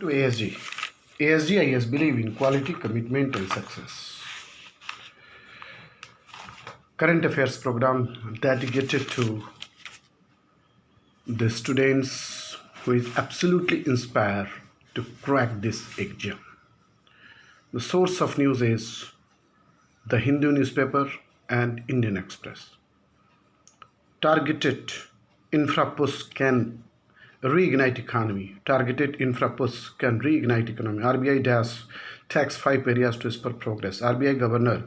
To ASG. ASGIS believe in quality, commitment, and success. Current affairs program dedicated to the students who is absolutely inspired to crack this exam. The source of news is the Hindu newspaper and Indian Express. Targeted infra push can reignite economy. Targeted infra push can reignite economy. RBI dash tax 5 areas to spur progress. RBI Governor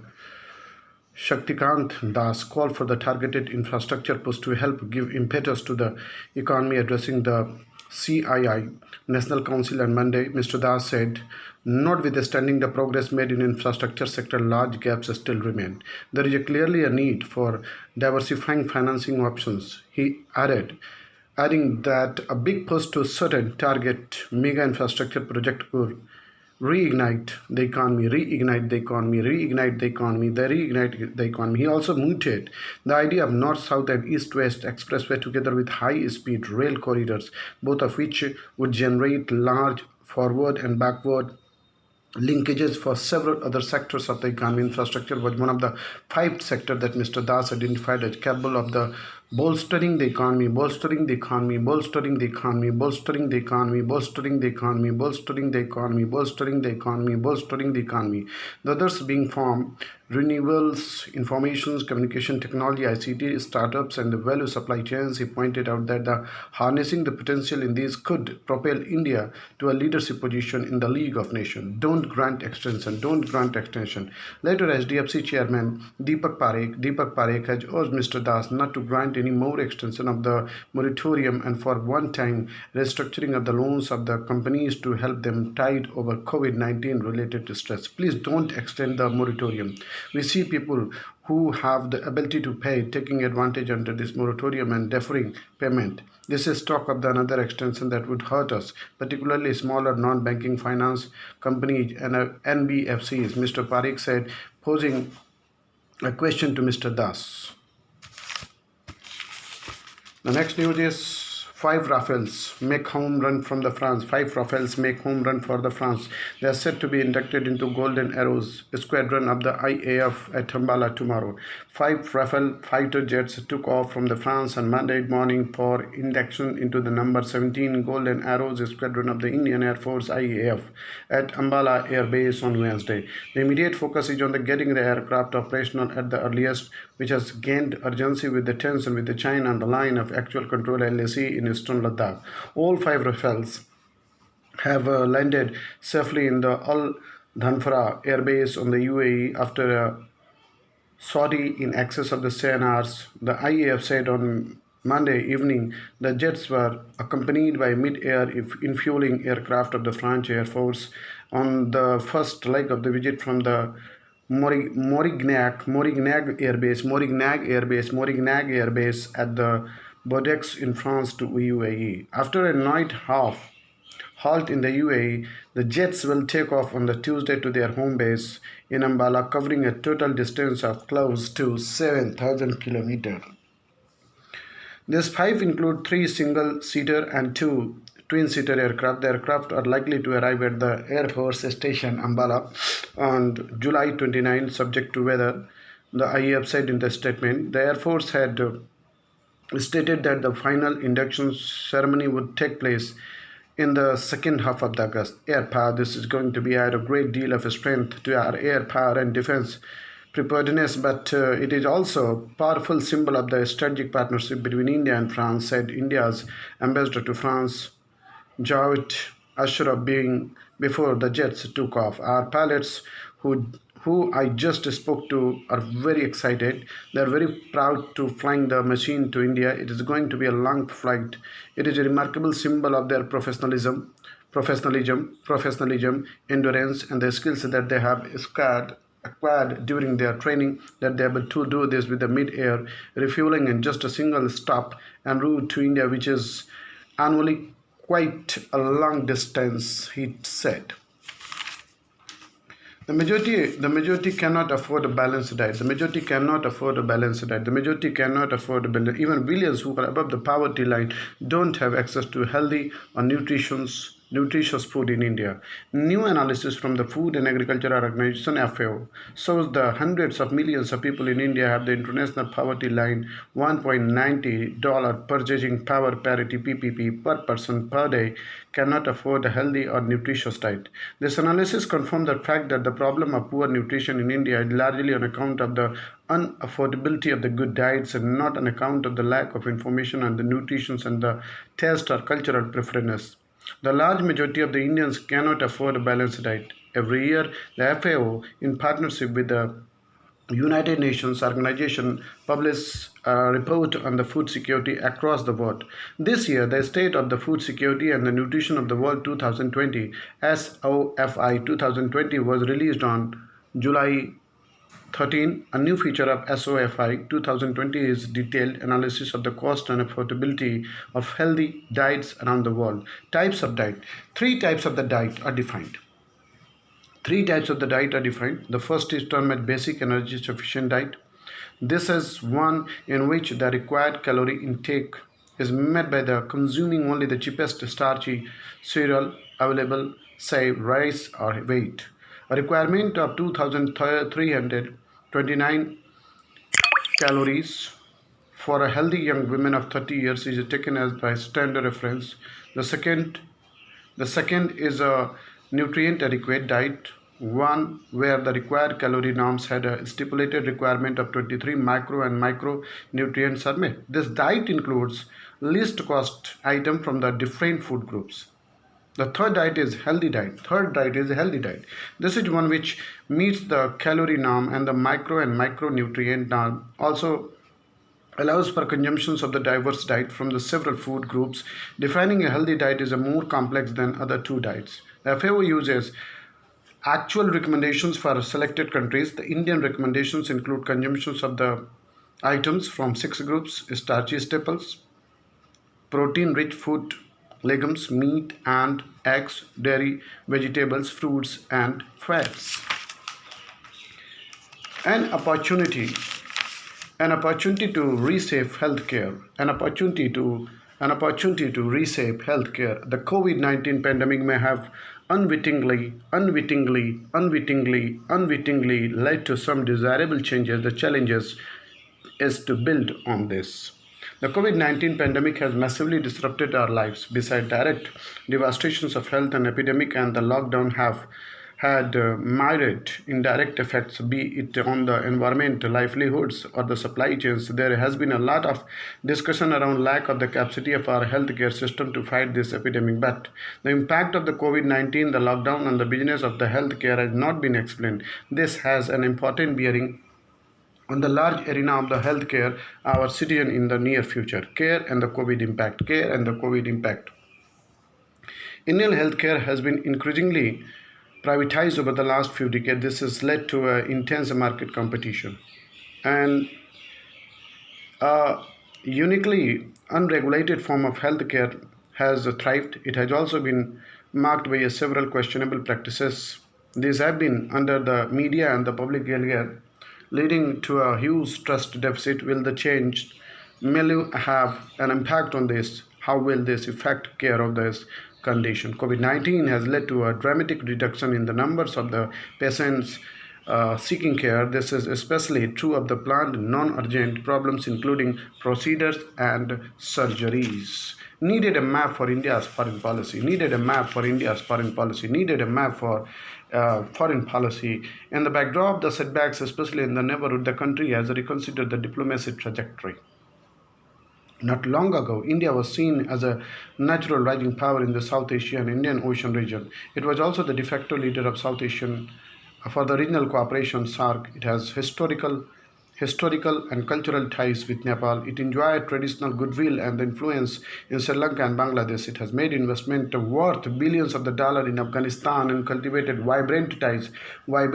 Shaktikant Das called for the targeted infrastructure push to help give impetus to the economy, addressing the CII National Council on Monday. Mr. Das said, notwithstanding the progress made in infrastructure sector, large gaps still remain. There is clearly a need for diversifying financing options. He adding that a big push to certain target mega infrastructure project could reignite the economy. He also mooted the idea of north-south and east-west expressway together with high-speed rail corridors, both of which would generate large forward and backward linkages for several other sectors of the economy. Infrastructure was one of the 5 sectors that Mr. Das identified as capable of the bolstering the economy. The others being from renewables, information, communication technology, ICT, startups, and the value supply chains. He pointed out that the harnessing the potential in these could propel India to a leadership position in the League of Nations. Don't grant extension. Later, HDFC chairman Deepak Parekh has urged Mr. Das not to grant any more extension of the moratorium and for one-time restructuring of the loans of the companies to help them tide over COVID-19 related to stress. Please don't extend the moratorium. We see people who have the ability to pay taking advantage under this moratorium and deferring payment. This is talk of the another extension that would hurt us, particularly smaller non-banking finance companies and NBFCs, Mr. Parekh said, posing a question to Mr. Das. The next news is 5 Rafales make home run from the France. 5 Rafales make home run for the France. They are set to be inducted into Golden Arrows squadron of the IAF at Ambala tomorrow. 5 Rafale fighter jets took off from the France on Monday morning for induction into the number 17 Golden Arrows squadron of the Indian Air Force IAF at Ambala Air Base on Wednesday. The immediate focus is on the getting the aircraft operational at the earliest, which has gained urgency with the tension with the China on the line of actual control LAC in eastern Ladakh. All 5 Rafales have landed safely in the Al Dhanfara Air Base on the UAE after a sortie in excess of the sonars. The IAF said on Monday evening the jets were accompanied by mid-air infueling aircraft of the French Air Force on the first leg of the visit from the Morignac Air Base at the Bordeaux in France to UAE. After a night halt in the UAE, the jets will take off on the Tuesday to their home base in Ambala, covering a total distance of close to 7,000 kilometers. These 5 include 3 single-seater and 2 twin-seater aircraft. The aircraft are likely to arrive at the Air Force Station Ambala on July 29, subject to weather, the IAF said in the statement. The Air Force had stated that the final induction ceremony would take place in the second half of August. Air power, this is going to be add a great deal of strength to our air power and defense preparedness, but it is also a powerful symbol of the strategic partnership between India and France, said India's ambassador to France, Jawed Ashraf, being before the jets took off. Our pilots who I just spoke to are very excited. They are very proud to flying the machine to India. It is going to be a long flight. It is a remarkable symbol of their professionalism, endurance, and the skills that they have acquired during their training, that they are able to do this with the mid-air refueling in just a single stop en route to India, which is annually quite a long distance, he said. The majority cannot afford a balanced diet. Even billions who are above the poverty line don't have access to healthy or nutritious nutritious food in India. New analysis from the Food and Agriculture Organization FAO shows the hundreds of millions of people in India have the international poverty line $1.90 purchasing power parity PPP per person per day cannot afford a healthy or nutritious diet. This analysis confirms the fact that the problem of poor nutrition in India is largely on account of the unaffordability of the good diets and not on account of the lack of information on the nutrition and the taste or cultural preferences. The large majority of the Indians cannot afford a balanced diet. Every year, the FAO, in partnership with the United Nations organization, publish a report on the food security across the world. This year, the State of the Food Security and the Nutrition of the World 2020 (SOFI 2020) was released on July 13. A new feature of SOFI 2020 is detailed analysis of the cost and affordability of healthy diets around the world. Types of diet. Three types of the diet are defined. Three types of the diet are defined. The first is termed basic energy sufficient diet. This is one in which the required calorie intake is met by the consuming only the cheapest starchy cereal available, say rice or wheat. A requirement of 2,329 calories for a healthy young woman of 30 years is taken as the standard reference. The second the second is a nutrient adequate diet, one where the required calorie norms had a stipulated requirement of 23 macro and micronutrients are met. This diet includes least cost item from the different food groups. The third diet is healthy diet. Third diet is a healthy diet. This is one which meets the calorie norm and the micro and micronutrient norm. Also allows for consumptions of the diverse diet from the several food groups. Defining a healthy diet is a more complex than other two diets. The FAO uses actual recommendations for selected countries. The Indian recommendations include consumptions of the items from six groups: starchy staples, protein-rich food, legumes, meat and eggs, dairy, vegetables, fruits and fats. An opportunity an opportunity to reshape healthcare, an opportunity to reshape healthcare. The COVID-19 pandemic may have unwittingly led to some desirable changes. The challenges is to build on this. The COVID 19 pandemic has massively disrupted our lives. Besides direct devastations of health and epidemic, and the lockdown have had myriad indirect effects, be it on the environment, livelihoods, or the supply chains. There has been a lot of discussion around lack of the capacity of our healthcare system to fight this epidemic. But the impact of the COVID-19, the lockdown, on the business of the healthcare has not been explained. This has an important bearing on the large arena of the healthcare our citizen in the near future. Care and the COVID impact. Care and the COVID impact. Indian healthcare has been increasingly privatized over the last few decades. This has led to intense market competition, and a uniquely unregulated form of healthcare has thrived. It has also been marked by several questionable practices. These have been under the media and the public ear, leading to a huge trust deficit. Will the changed milieu have an impact on this? How will this affect care of this condition? COVID-19 has led to a dramatic reduction in the numbers of the patients seeking care. This is especially true of the planned non-urgent problems, including procedures and surgeries. Needed a map for India's foreign policy. Needed a map for India's foreign policy. Needed a map for foreign policy. In the backdrop, the setbacks, especially in the neighborhood, the country has reconsidered the diplomacy trajectory. Not long ago, India was seen as a natural rising power in the South Asia and Indian Ocean region. It was also the de facto leader of South Asian for the regional cooperation SAARC. It has historical and cultural ties with Nepal. It enjoyed traditional goodwill and influence in Sri Lanka and Bangladesh. It has made investment worth billions of the dollar in Afghanistan and cultivated vibrant ties with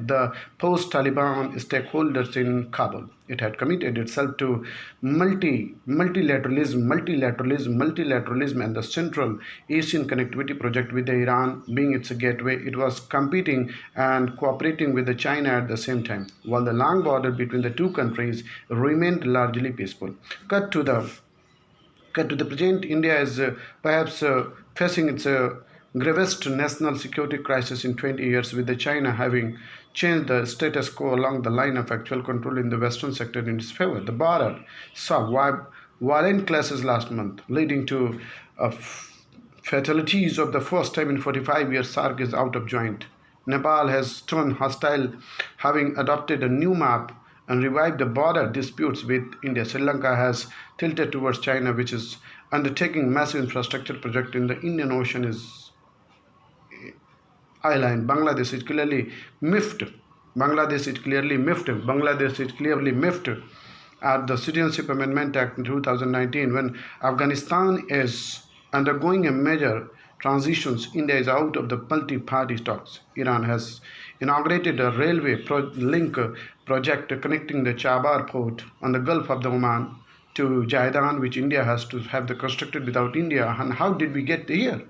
the post-Taliban stakeholders in Kabul. It had committed itself to multilateralism, and the Central Asian Connectivity Project, with Iran being its gateway. It was competing and cooperating with China at the same time, while the long border between the two countries remained largely peaceful. Cut to the Cut to the present, India is perhaps facing its gravest national security crisis in 20 years, with the China having changed the status quo along the line of actual control in the western sector in its favor. The border saw violent clashes last month, leading to fatalities of the first time in 45 years. SARC is out of joint. Nepal has turned hostile, having adopted a new map and revived the border disputes with India. Sri Lanka has tilted towards China, which is undertaking massive infrastructure project in the Indian Ocean is island. Bangladesh is clearly miffed. Bangladesh is clearly miffed at the Citizenship Amendment Act in 2019. When Afghanistan is undergoing a major transitions, India is out of the multi-party talks. Iran has inaugurated a railway link project connecting the Chabar port on the Gulf of the Oman to Jaidan, which India has to have the constructed without India. And how did we get here?